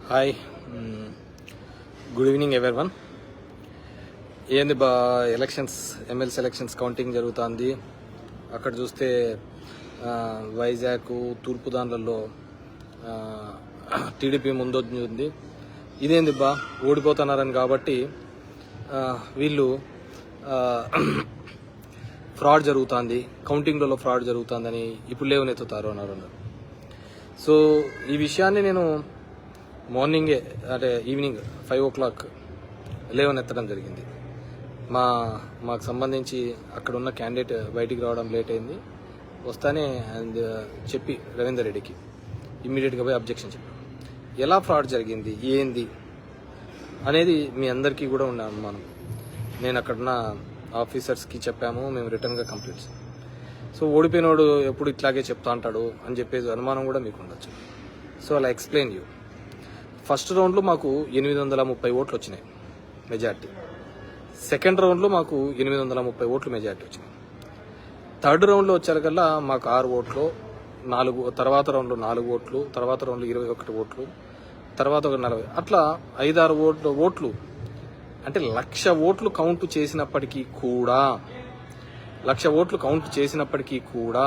Hi, good evening everyone. ఏంది బా elections, MLC elections counting జరుగుతుంది. అక్కడ చూస్తే వైజాగ్ తూర్పు దాండ్లలో టీడీపీ ముందొచ్చి ఉంది. ఇదేంది బా ఓడిపోతున్నారని కాబట్టి వీళ్ళు ఫ్రాడ్ జరుగుతుంది, కౌంటింగ్లలో ఫ్రాడ్ జరుగుతుందని ఇప్పుడు లేవనెత్తుతారు అన్నారు. సో ఈ విషయాన్ని నేను మార్నింగే అంటే ఈవినింగ్ 5 o'clock లేవనెత్తడం జరిగింది. మాకు సంబంధించి అక్కడ ఉన్న క్యాండిడేట్ బయటికి రావడం లేట్ అయింది. వస్తానే అండ్ చెప్పి రవీందర్ రెడ్డికి ఇమ్మీడియట్గా పోయి అబ్జెక్షన్ చెప్పాను. ఎలా ఫ్రాడ్ జరిగింది ఏంది అనేది మీ అందరికీ కూడా ఉన్న అనుమానం. నేను అక్కడున్న ఆఫీసర్స్కి చెప్పాము, మేము రిటర్న్గా కంప్లీట్స్. సో ఓడిపోయినోడు ఎప్పుడు ఇట్లాగే చెప్తా అంటాడు అని చెప్పేసి అనుమానం కూడా మీకు ఉండొచ్చు. సో అలా ఎక్స్ప్లెయిన్ యూ. ఫస్ట్ రౌండ్లో మాకు 830 ఓట్లు వచ్చినాయి మెజార్టీ. సెకండ్ రౌండ్లో మాకు 830 ఓట్లు మెజార్టీ వచ్చినాయి. థర్డ్ రౌండ్లో వచ్చేకల్లా మాకు 6 ఓట్లు, 4 తర్వాత రౌండ్లో 4 ఓట్లు, తర్వాత రౌండ్లో 21 ఓట్లు, తర్వాత ఒక 40, అట్లా 5-6 ఓట్లు అంటే 1,00,000 ఓట్లు కౌంట్ చేసినప్పటికీ కూడా 1,00,000 ఓట్లు కౌంట్ చేసినప్పటికీ కూడా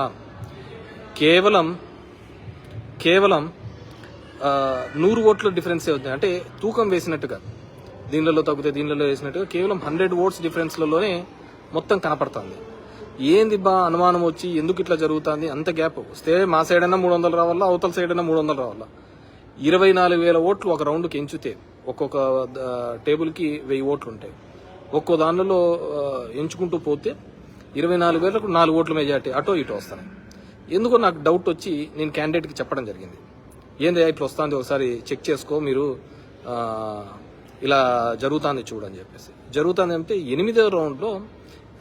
కేవలం 100 ఓట్ల డిఫరెన్సే అవుతుంది. అంటే తూకం వేసినట్టుగా దీనిలో తగ్గితే దీనిలో వేసినట్టుగా కేవలం 100 ఓట్స్ డిఫరెన్స్లలోనే మొత్తం కనపడుతుంది. ఏంది బా అనుమానం వచ్చి ఎందుకు ఇట్లా జరుగుతుంది? అంత గ్యాప్ వస్తే మా సైడ్ అయినా 300 రావాలా, అవతల సైడ్ అయినా 300 రావాలా. 24,000 ఓట్లు ఒక రౌండ్కి ఎంచుతే ఒక్కొక్క టేబుల్కి 1000 ఓట్లు ఉంటాయి. ఒక్కో దానిలో ఎంచుకుంటూ పోతే 24,000కు 4 ఓట్ల మెజార్టీ అటో ఇటో వస్తాయి. ఎందుకో నాకు డౌట్ వచ్చి నేను క్యాండిడేట్కి చెప్పడం జరిగింది. ఏంది ఇట్లా వస్తుంది, ఒకసారి చెక్ చేసుకో, మీరు ఇలా జరుగుతుంది చూడని చెప్పేసి. జరుగుతుంది అంటే 8వ రౌండ్లో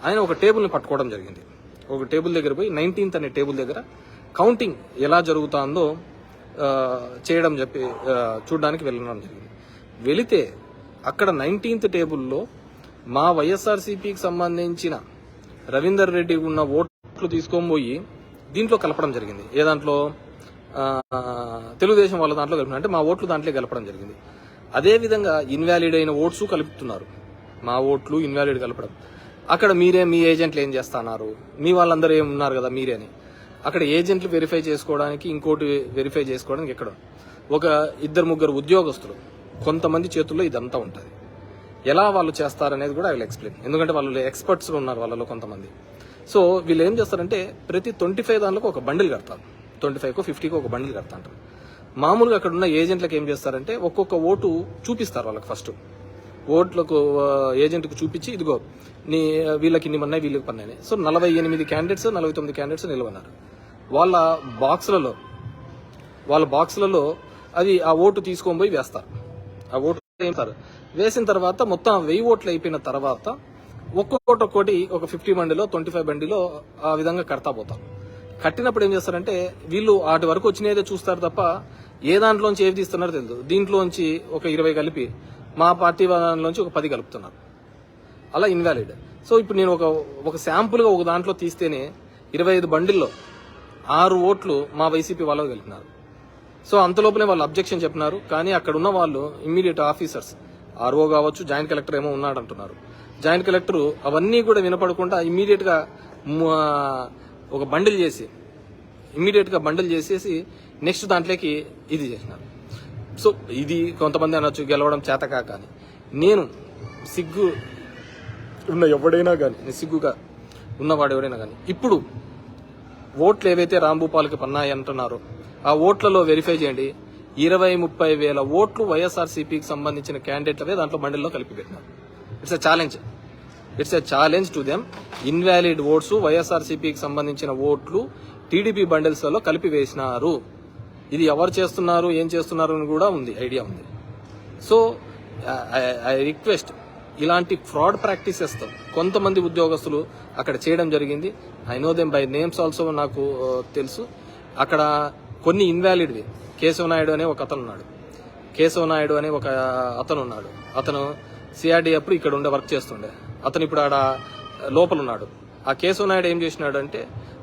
ఆయన ఒక టేబుల్ని పట్టుకోవడం జరిగింది. ఒక టేబుల్ దగ్గర పోయి 19th అనే టేబుల్ దగ్గర కౌంటింగ్ ఎలా జరుగుతుందో చేయడం చెప్పి చూడడానికి వెళ్ళడం జరిగింది. వెళితే అక్కడ 19th టేబుల్లో మా వైఎస్ఆర్సీపీకి సంబంధించిన రవీందర్ రెడ్డి ఉన్న ఓట్లు తీసుకొని పోయి దీంట్లో కలపడం జరిగింది. ఏ దాంట్లో? తెలుగుదేశం వాళ్ళ దాంట్లో కలిపిన, అంటే మా ఓట్లు దాంట్లో కలపడం జరిగింది. అదేవిధంగా ఇన్వాలిడ్ అయిన ఓట్స్ కలుపుతున్నారు. మా ఓట్లు ఇన్వాలిడ్ కలపడం. అక్కడ మీ ఏజెంట్లు ఏం చేస్తున్నారు? మీ వాళ్ళందరూ ఏమున్నారు కదా మీరే అని అక్కడ ఏజెంట్లు వెరిఫై చేసుకోవడానికి, ఇంకోటి వెరిఫై చేసుకోవడానికి ఎక్కడ ఒక 2-3 ఉద్యోగస్తులు కొంతమంది చేతుల్లో ఇదంతా ఉంటుంది. ఎలా వాళ్ళు చేస్తారనేది కూడా ఐ విల్ ఎక్స్ప్లెయిన్. ఎందుకంటే వాళ్ళు ఎక్స్పర్ట్స్ ఉన్నారు వాళ్ళలో కొంతమంది. సో వీళ్ళు ఏం చేస్తారంటే ప్రతి 25 దానిలకు ఒక బండిల్ కడతారు. 25కో 50కో ఒక బండిల్ కడతా అంటారు. మామూలుగా అక్కడ ఉన్న ఏజెంట్లకు ఏం చేస్తారంటే ఒక్కొక్క ఓటు చూపిస్తారు వాళ్ళకి. ఫస్ట్ ఓట్లకు ఏజెంట్కు చూపించి ఇదిగో వీళ్ళకి ఇన్ని మన్నాయి, వీళ్ళకి పన్నాయి. సో 48 క్యాండిడేట్స్ 49 క్యాండిడేట్స్ నిలవన్నారు. వాళ్ళ బాక్సులలో అది ఆ ఓటు తీసుకొని పోయి వేస్తారు. ఆ ఓటు వేస్తారు. వేసిన తర్వాత మొత్తం 1000 ఓట్లు అయిపోయిన తర్వాత ఒక్కొక్కటి ఒక 50 బండిలో 25 బండిలో ఆ విధంగా కడతా పోతారు. కట్టినప్పుడు ఏం చేస్తారంటే వీళ్ళు వాటి వరకు వచ్చినదే చూస్తారు తప్ప ఏ దాంట్లోంచి ఏవి తీస్తున్నారో తెలియదు. దీంట్లోంచి ఒక 20 కలిపి మా పార్టీ దాంట్లోంచి ఒక 10 కలుపుతున్నారు. అలా ఇన్వాలిడ్. సో ఇప్పుడు నేను ఒక శాంపుల్గా ఒక దాంట్లో తీస్తేనే 25 బండిల్లో 6 ఓట్లు మా వైసీపీ వాళ్ళకు కలిపినారు. సో అంతలోపలే వాళ్ళు అబ్జెక్షన్ చెప్పినారు. కానీ అక్కడ ఉన్న వాళ్ళు ఇమ్మీడియట్ ఆఫీసర్స్, ఆర్ఓ కావచ్చు, జాయింట్ కలెక్టర్ ఏమో ఉన్నాడంటున్నారు. జాయింట్ కలెక్టర్ అవన్నీ కూడా వినపడకుండా ఇమ్మీడియట్ గా ఒక బండిల్ చేసేసి నెక్స్ట్ దాంట్లోకి ఇది చేసినారు. సో ఇది కొంతమంది అనొచ్చు గెలవడం చేతకాక అని. నేను సిగ్గు ఉన్న ఎవడైనా కానీ, సిగ్గుగా ఉన్నవాడు ఎవడైనా కానీ ఇప్పుడు ఓట్లు ఏవైతే రాంభూపాల్కి పన్నాయి అంటున్నారో ఆ ఓట్లలో వెరిఫై చేయండి. 20-30 వేల ఓట్లు వైఎస్ఆర్సీపీకి సంబంధించిన క్యాండిడేట్లవే దాంట్లో బండిల్లో కలిపి పెట్టినారు. It's a challenge to them. Invalid oats వైఎస్ఆర్సీపీకి సంబంధించిన ఓట్లు టీడీపీ బండిల్స్లలో కలిపి వేసినారు. ఇది ఎవరు చేస్తున్నారు, ఏం చేస్తున్నారు అని కూడా ఉంది, ఐడియా ఉంది. సో ఐ రిక్వెస్ట్, ఇలాంటి ఫ్రాడ్ ప్రాక్టీసెస్ తో కొంతమంది ఉద్యోగస్తులు అక్కడ చేయడం జరిగింది. I know them by names also, నాకు తెలుసు. అక్కడ కొన్ని ఇన్వాలిడ్వి. కేశవనాయుడు అనే ఒక అతను ఉన్నాడు. అతను సిఆర్డీ అప్పుడు ఇక్కడ వర్క్ చేస్తుండే. అతను ఇప్పుడు ఆడ లోపల ఉన్నాడు. ఆ కేశవనాయుడు ఏం చేసినాడు అంటే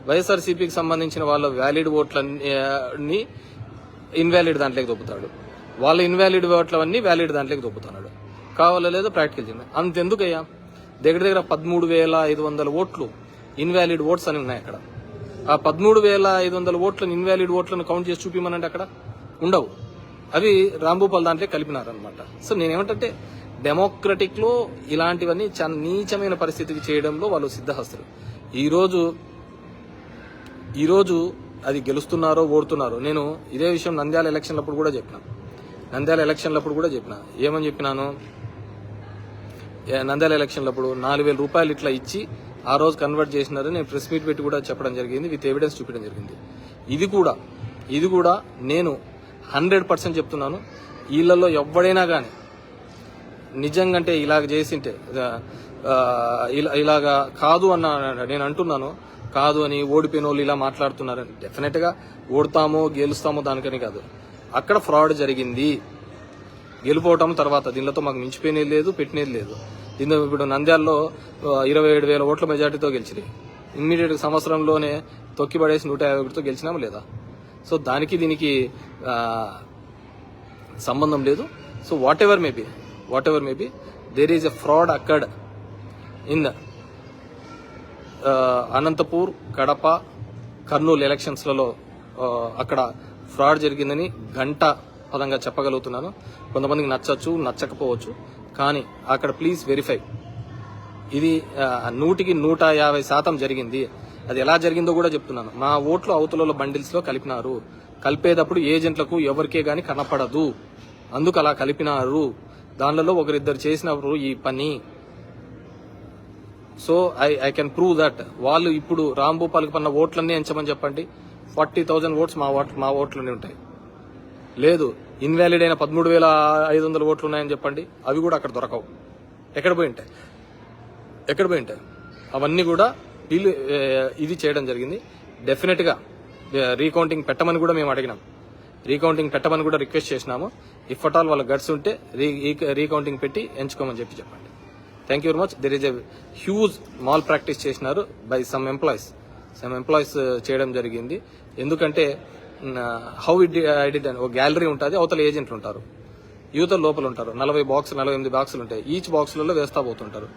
వైఎస్ఆర్సీపీకి సంబంధించిన వాళ్ళ వ్యాలిడ్ ఓట్లన్నీ ఇన్వాలిడ్ దాంట్లోకి దొబ్బుతాడు, వాళ్ళ ఇన్వాలిడ్ ఓట్లవన్నీ వ్యాలిడ్ దాంట్లోకి దొబ్బుతున్నాడు. కావాలో లేదో ప్రాక్టికల్ చేయండి. అంతెందుకయ్యా, దగ్గర 13,500 ఓట్లు ఇన్వాలిడ్ ఓట్స్ అని ఉన్నాయి అక్కడ. ఆ 13,500 ఓట్లను ఇన్వాలిడ్ ఓట్లను కౌంట్ చేసి చూపిమనంటే అక్కడ ఉండవు, అవి రాంభూపాల్ దాంట్లో కలిపినారనమాట. సో నేనేమంటే డెమోక్రటిక్ లో ఇలాంటివన్నీ చాలా నీచమైన పరిస్థితికి చేయడంలో వాళ్ళు సిద్ధహస్తులు. ఈరోజు అది గెలుస్తున్నారో ఓడుతున్నారో, నేను ఇదే విషయం నంద్యాల ఎలక్షన్లప్పుడు కూడా చెప్పిన. ఏమని చెప్పినాను? నంద్యాల ఎలక్షన్లప్పుడు 4,000 రూపాయలు ఇట్లా ఇచ్చి ఆ రోజు కన్వర్ట్ చేసినారని నేను ప్రెస్ మీట్ పెట్టి కూడా చెప్పడం జరిగింది, విత్ ఎవిడెన్స్ చూపించడం జరిగింది. ఇది కూడా నేను 100% చెప్తున్నాను. వీళ్ళల్లో ఎవడైనా కానీ నిజంగా ఇలాగ చేసింటే ఇలాగా కాదు అన్న నేను అంటున్నాను, కాదు అని ఓడిపోయిన వాళ్ళు ఇలా మాట్లాడుతున్నారని. డెఫినెట్ గా ఓడతామో గెలుస్తామో దానికని కాదు, అక్కడ ఫ్రాడ్ జరిగింది. గెలుపోవటం తర్వాత దీనిలో మాకు మించిపోయినది లేదు, పెట్టినది లేదు. దీనిలో ఇప్పుడు నంద్యాలలో 27,000 ఓట్ల మెజార్టీతో గెలిచింది. ఇమ్మీడియట్ సంవత్సరంలోనే తొక్కిపడేసి 151తో గెలిచినాము లేదా? సో దానికి దీనికి సంబంధం లేదు. So whatever maybe there is a fraud occurred in Anantapur, Kadapa, Kurnool ఎలక్షన్స్లలో అక్కడ ఫ్రాడ్ జరిగిందని గంట పదంగా చెప్పగలుగుతున్నాను. కొంతమందికి నచ్చచ్చు, నచ్చకపోవచ్చు, కానీ అక్కడ ప్లీజ్ వెరిఫై. ఇది 100% జరిగింది. అది ఎలా జరిగిందో కూడా చెప్తున్నాను. మా ఓట్లు అవతల బండిల్స్ లో కలిపినారు. కలిపేటప్పుడు ఏజెంట్లకు ఎవరికే గాని కనపడదు, అందుకు అలా కలిపినారు. దానిలో ఒకరిద్దరు చేసినప్పుడు ఈ పని. So I can prove that. వాళ్ళు ఇప్పుడు రాంభూపాల్కి పన్న ఓట్లన్నీ ఎంచమని చెప్పండి, 40,000 ఓట్స్ మా ఓట్లనే ఉంటాయి. లేదు ఇన్వాలిడ్ అయిన 13,500 ఓట్లు ఉన్నాయని చెప్పండి, అవి కూడా అక్కడ దొరకవు. ఎక్కడ పోయి ఉంటాయి అవన్నీ కూడా వీళ్ళు ఇది చేయడం జరిగింది. డెఫినెట్ గా రీకౌంటింగ్ పెట్టమని కూడా మేము అడిగినాం, రీకౌంటింగ్ పెట్టమని కూడా రిక్వెస్ట్ చేసినాము. ఇఫ్ అట్ ఆల్ వాళ్ళ గట్స్ ఉంటే రీకౌంటింగ్ పెట్టి ఎంచుకోమని చెప్పండి. Thank you very much. There is a huge mall practice చేసినారు బై సమ్ ఎంప్లాయీస్ చేయడం జరిగింది. ఎందుకంటే హౌ ఐ డిడ్ అని ఒక గ్యాలరీ ఉంటుంది, అవతల ఏజెంట్లు ఉంటారు, యువతల లోపల ఉంటారు. 48 బాక్సులు ఉంటాయి. ఈచ్ బాక్సులలో వేస్తా పోతుంటారు.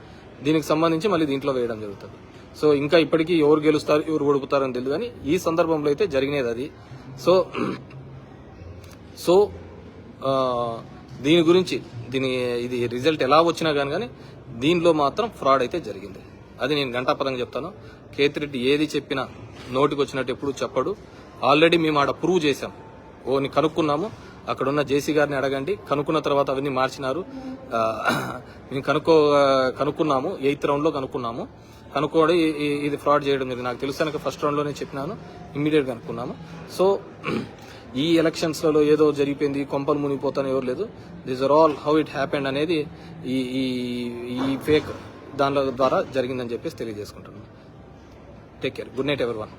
దీనికి సంబంధించి మళ్ళీ దీంట్లో వేయడం జరుగుతుంది. సో ఇంకా ఇప్పటికీ ఎవరు గెలుస్తారు ఎవరు ఓడిపోతారు అని తెలియదు, కానీ ఈ సందర్భంలో అయితే జరిగినది అది. సో దీని గురించి ఇది రిజల్ట్ ఎలా వచ్చినా కానీ దీనిలో మాత్రం ఫ్రాడ్ అయితే జరిగింది. అది నేను గంటాపదంగా చెప్తాను. కేతిరెడ్డి ఏది చెప్పినా నోటికి వచ్చినట్టు ఎప్పుడు చెప్పడు. ఆల్రెడీ మేము ఆడ ప్రూవ్ చేశాం, కనుక్కున్నాము. అక్కడున్న జేసీ గారిని అడగండి, కనుక్కున్న తర్వాత అవన్నీ మార్చినారు. మేము కనుక్కున్నాము, 8th రౌండ్ లో కనుక్కోవడం ఇది ఫ్రాడ్ చేయడం జరిగింది. నాకు తెలుసు కనుక ఫస్ట్ రౌండ్ లోనే చెప్పినాను, ఇమ్మీడియట్ గా కనుక్కున్నాము. సో ఈ ఎలక్షన్స్ లలో ఏదో జరిగిపోయింది, కొంపలు మునిగిపోతాను ఎవరు లేదు. This are all how it happened అనేది ఈ ఫేక్ దానిల ద్వారా జరిగిందని చెప్పేసి తెలియజేసుకుంటున్నాను. Take care. Good night everyone.